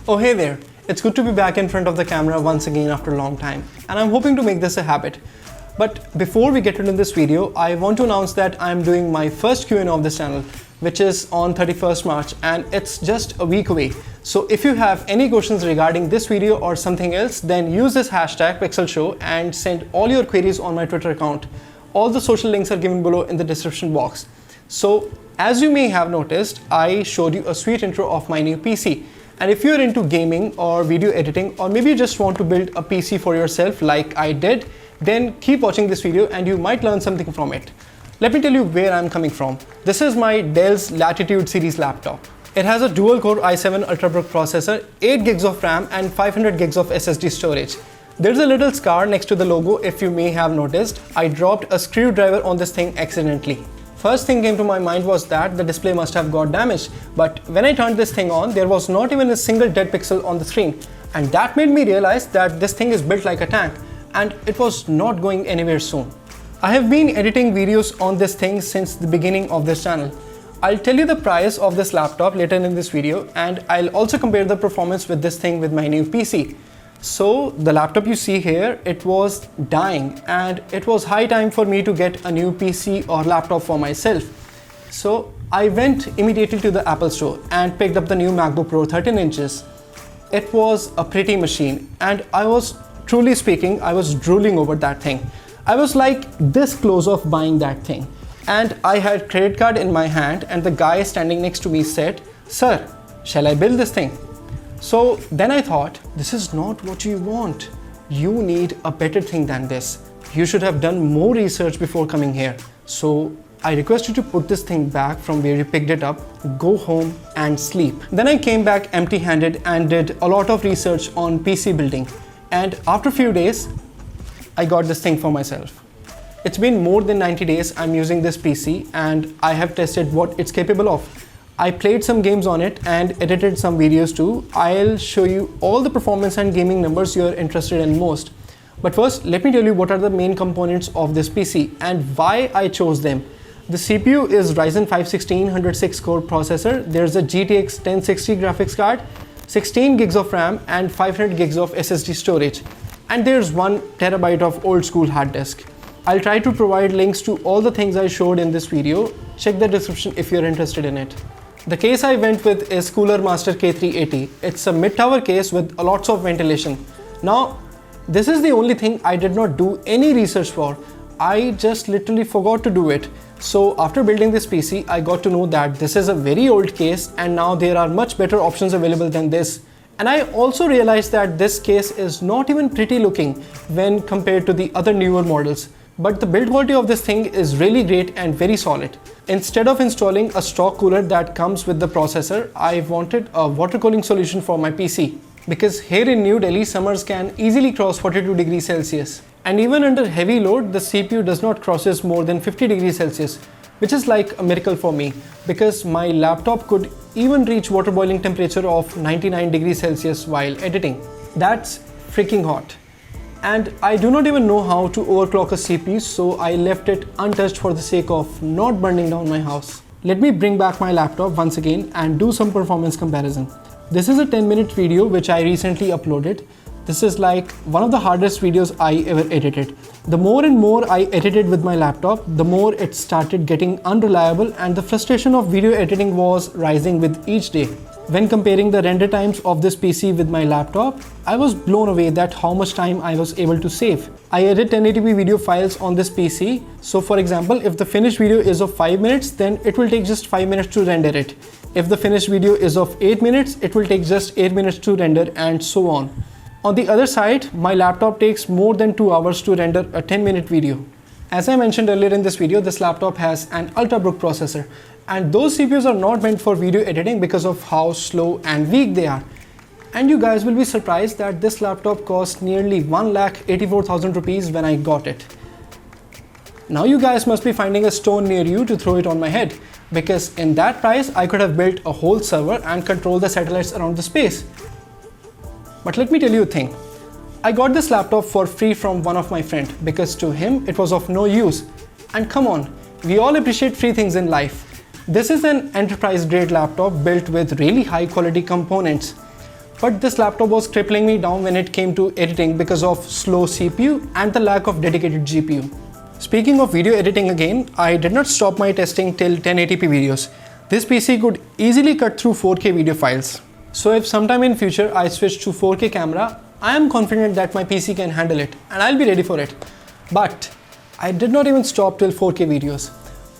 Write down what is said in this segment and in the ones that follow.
Oh hey there, it's good to be back in front of the camera once again after a long time, and I'm hoping to make this a habit. But before we get into this video, I want to announce that I'm doing my first Q&A of this channel, which is on 31st March, and it's just a week away. So if you have any questions regarding this video or something else, then use this hashtag PixelShow and send all your queries on my Twitter account. All the social links are given below in the description box. So as you may have noticed, I showed you a sweet intro of my new PC. And if you're into gaming or video editing, or maybe you just want to build a PC for yourself like I did, then keep watching this video and you might learn something from it. Let me tell you where I'm coming from. This is my Dell's Latitude series laptop. It has a dual-core i7 ultrabook processor, 8 gigs of RAM and 500 gigs of SSD storage. There's a little scar next to the logo if you may have noticed. I dropped a screwdriver on this thing accidentally. First thing came to my mind was that the display must have got damaged, but when I turned this thing on, there was not even a single dead pixel on the screen, and that made me realize that this thing is built like a tank and it was not going anywhere soon. I have been editing videos on this thing since the beginning of this channel. I'll tell you the price of this laptop later in this video, and I'll also compare the performance with this thing with my new PC. So the laptop you see here, it was dying and it was high time for me to get a new PC or laptop for myself. So I went immediately to the Apple store and picked up the new MacBook Pro 13 inches. It was a pretty machine, and I was truly speaking, I was drooling over that thing. I was like this close of buying that thing, and I had credit card in my hand, and the guy standing next to me said, "Sir, shall I build this thing?" So then I thought, this is not what you want. You need a better thing than this. You should have done more research before coming here. So I request you to put this thing back from where you picked it up, go home and sleep. Then I came back empty-handed and did a lot of research on PC building. And after a few days, I got this thing for myself. It's been more than 90 days I'm using this PC, and I have tested what it's capable of. I played some games on it and edited some videos too. I'll show you all the performance and gaming numbers you're interested in most. But first, let me tell you what are the main components of this PC and why I chose them. The CPU is Ryzen 5 16106 core processor. There's a GTX 1060 graphics card, 16 gigs of RAM and 500 gigs of SSD storage. And there's 1 terabyte of old school hard disk. I'll try to provide links to all the things I showed in this video. Check the description if you're interested in it. The case I went with is Cooler Master K380. It's a mid-tower case with lots of ventilation. Now, this is the only thing I did not do any research for. I just literally forgot to do it. So after building this PC, I got to know that this is a very old case, and now there are much better options available than this. And I also realized that this case is not even pretty looking when compared to the other newer models. But the build quality of this thing is really great and very solid. Instead of installing a stock cooler that comes with the processor, I wanted a water cooling solution for my PC. Because here in New Delhi, summers can easily cross 42 degrees Celsius. And even under heavy load, the CPU does not crosses more than 50 degrees Celsius, which is like a miracle for me, because my laptop could even reach water boiling temperature of 99 degrees Celsius while editing. That's freaking hot. And I do not even know how to overclock a CPU, so I left it untouched for the sake of not burning down my house. Let me bring back my laptop once again and do some performance comparison. This is a 10-minute video which I recently uploaded. This is like one of the hardest videos I ever edited. The more and more I edited with my laptop, the more it started getting unreliable, and the frustration of video editing was rising with each day. When comparing the render times of this PC with my laptop, I was blown away at how much time I was able to save. I edit 1080p video files on this PC. So for example, if the finished video is of 5 minutes, then it will take just 5 minutes to render it. If the finished video is of 8 minutes, it will take just 8 minutes to render, and so on. On the other side, my laptop takes more than 2 hours to render a 10-minute video. As I mentioned earlier in this video, this laptop has an ultrabook processor, and those CPUs are not meant for video editing because of how slow and weak they are. And you guys will be surprised that this laptop cost nearly 1,84,000 rupees when I got it. Now you guys must be finding a stone near you to throw it on my head, because in that price I could have built a whole server and control the satellites around the space. But let me tell you a thing. I got this laptop for free from one of my friends because to him it was of no use. And come on, we all appreciate free things in life. This is an enterprise grade laptop built with really high quality components. but this laptop was crippling me down when it came to editing because of slow CPU and the lack of dedicated GPU. Speaking of video editing again, I did not stop my testing till 1080p videos. This PC could easily cut through 4K video files. So if sometime in future I switch to 4K camera, I am confident that my PC can handle it and I'll be ready for it. But I did not even stop till 4K videos.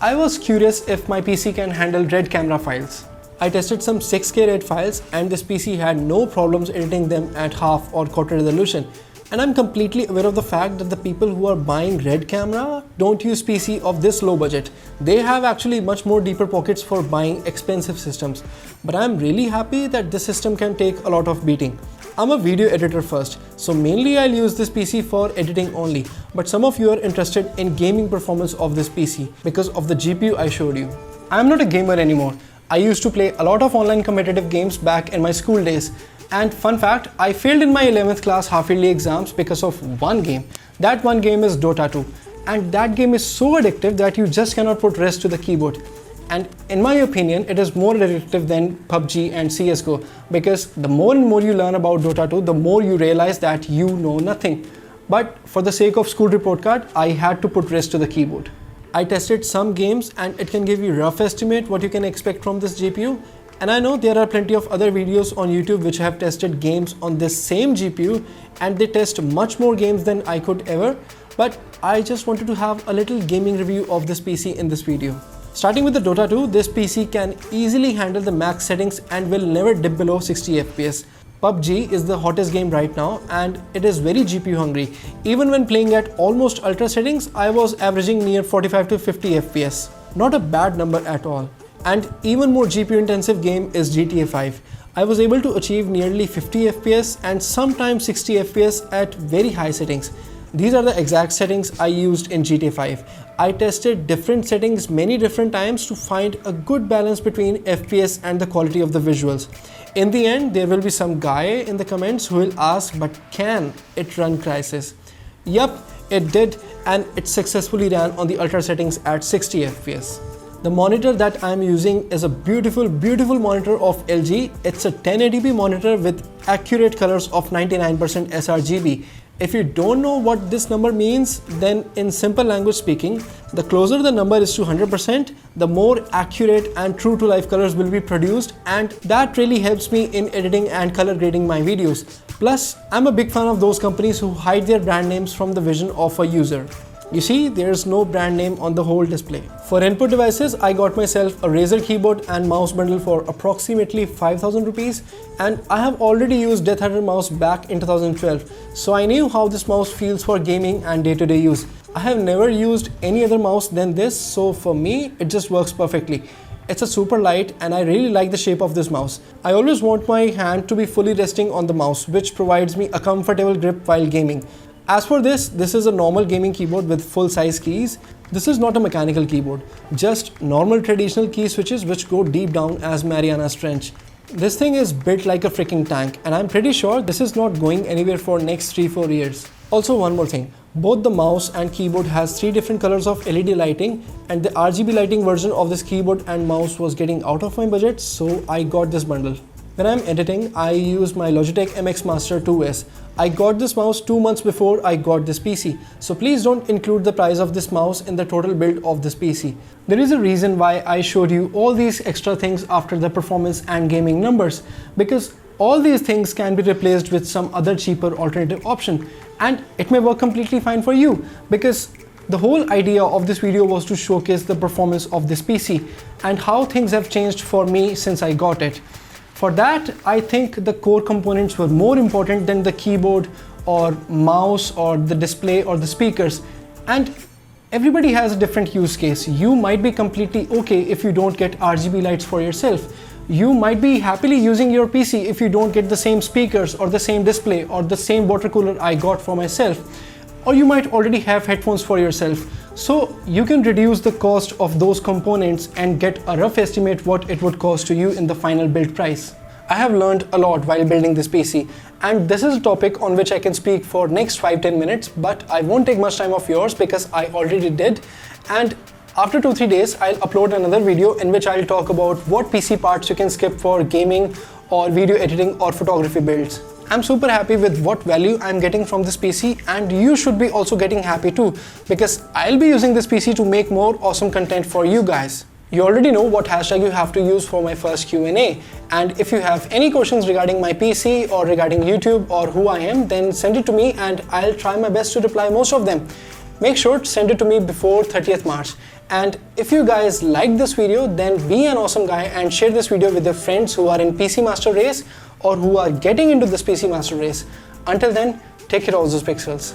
I was curious if my PC can handle RED camera files. I tested some 6K RED files and this PC had no problems editing them at half or quarter resolution. And I'm completely aware of the fact that the people who are buying RED camera don't use PC of this low budget. They have actually much more deeper pockets for buying expensive systems. But I'm really happy that this system can take a lot of beating. I'm a video editor first, so mainly I'll use this PC for editing only. But some of you are interested in gaming performance of this PC because of the GPU I showed you. I'm not a gamer anymore. I used to play a lot of online competitive games back in my school days. And fun fact, I failed in my 11th class half-yearly exams because of one game. That one game is Dota 2. And that game is so addictive that you just cannot put rest to the keyboard. And in my opinion, it is more addictive than PUBG and CSGO because the more and more you learn about Dota 2, the more you realize that you know nothing. But for the sake of school report card, I had to put rest to the keyboard. I tested some games and it can give you a rough estimate what you can expect from this GPU. And I know there are plenty of other videos on YouTube which have tested games on this same GPU and they test much more games than I could ever. But I just wanted to have a little gaming review of this PC in this video. Starting with the Dota 2, this PC can easily handle the max settings and will never dip below 60 FPS. PUBG is the hottest game right now and it is very GPU hungry. Even when playing at almost ultra settings, I was averaging near 45 to 50 FPS. Not a bad number at all. And even more GPU intensive game is GTA 5. I was able to achieve nearly 50 FPS and sometimes 60 FPS at very high settings. These are the exact settings I used in GTA 5. I tested different settings many different times to find a good balance between FPS and the quality of the visuals. In the end, there will be some guy in the comments who will ask, but can it run Crysis? Yup, it did, and it successfully ran on the ultra settings at 60 FPS. The monitor that I am using is a beautiful monitor of LG. It's a 1080p monitor with accurate colors of 99% sRGB. If you don't know what this number means, then in simple language speaking, the closer the number is to 100%, the more accurate and true to life colors will be produced, and that really helps me in editing and color grading my videos. Plus, I'm a big fan of those companies who hide their brand names from the vision of a user. You see, there's no brand name on the whole display. For input devices, I got myself a Razer keyboard and mouse bundle for approximately 5,000 rupees, and I have already used Death Hunter mouse back in 2012, so I knew how this mouse feels for gaming and day-to-day use. I have never used any other mouse than this, so for me, it just works perfectly. It's a super light and I really like the shape of this mouse. I always want my hand to be fully resting on the mouse, which provides me a comfortable grip while gaming. As for this is a normal gaming keyboard with full-size keys. This is not a mechanical keyboard, just normal traditional key switches which go deep down as Mariana's Trench. This thing is built like a freaking tank and I'm pretty sure this is not going anywhere for next 3-4 years. Also, one more thing, both the mouse and keyboard has 3 different colors of LED lighting, and the RGB lighting version of this keyboard and mouse was getting out of my budget, so I got this bundle. When I'm editing, I use my Logitech MX Master 2S. I got this mouse 2 months before I got this PC, so please don't include the price of this mouse in the total build of this PC. There is a reason why I showed you all these extra things after the performance and gaming numbers, because all these things can be replaced with some other cheaper alternative option, and it may work completely fine for you, because the whole idea of this video was to showcase the performance of this PC and how things have changed for me since I got it. For that, I think the core components were more important than the keyboard or mouse or the display or the speakers. And everybody has a different use case. You might be completely okay if you don't get RGB lights for yourself. You might be happily using your PC if you don't get the same speakers or the same display or the same water cooler I got for myself. Or you might already have headphones for yourself. So you can reduce the cost of those components and get a rough estimate what it would cost to you in the final build price. I have learned a lot while building this PC, and this is a topic on which I can speak for next 5-10 minutes, but I won't take much time of yours because I already did. And After 2-3 days, I'll upload another video in which I'll talk about what PC parts you can skip for gaming or video editing or photography builds. I'm super happy with what value I'm getting from this PC, and you should be also getting happy too, because I'll be using this PC to make more awesome content for you guys. You already know what hashtag you have to use for my first Q&A, and if you have any questions regarding my PC or regarding YouTube or who I am, then send it to me and I'll try my best to reply most of them. Make sure to send it to me before 30th March. And if you guys like this video, then be an awesome guy and share this video with your friends who are in PC Master Race or who are getting into this PC Master Race. Until then, take care of those pixels.